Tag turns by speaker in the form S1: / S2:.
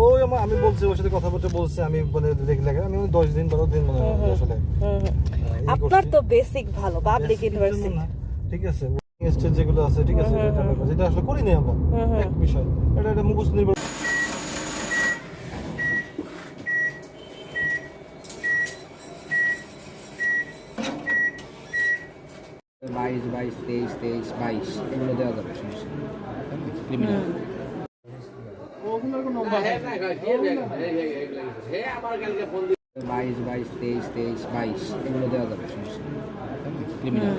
S1: ওই আমি বলছি ওর সাথে কথাবার্তা বলছি, আমি মানে দেখলে আমি 10 দিন 12 দিন মনে হয় আসলে।
S2: আপনার তো বেসিক ভালো পাবলিক ইউনিভার্সিটি,
S1: ঠিক আছে, স্টেজ যেগুলো আছে ঠিক আছে, যেটা আসলে করি নাই আমরা এক বিষয়, এটা মুখস্থ নির্ভর।
S3: বাইশ 23 22 এগুলো দেওয়া যাবে, সমস্যা নেই। ক্রিমিনাল 22 23 22 এগুলো দেওয়া যাবে, সমস্যা নেই। ক্রিমিনাল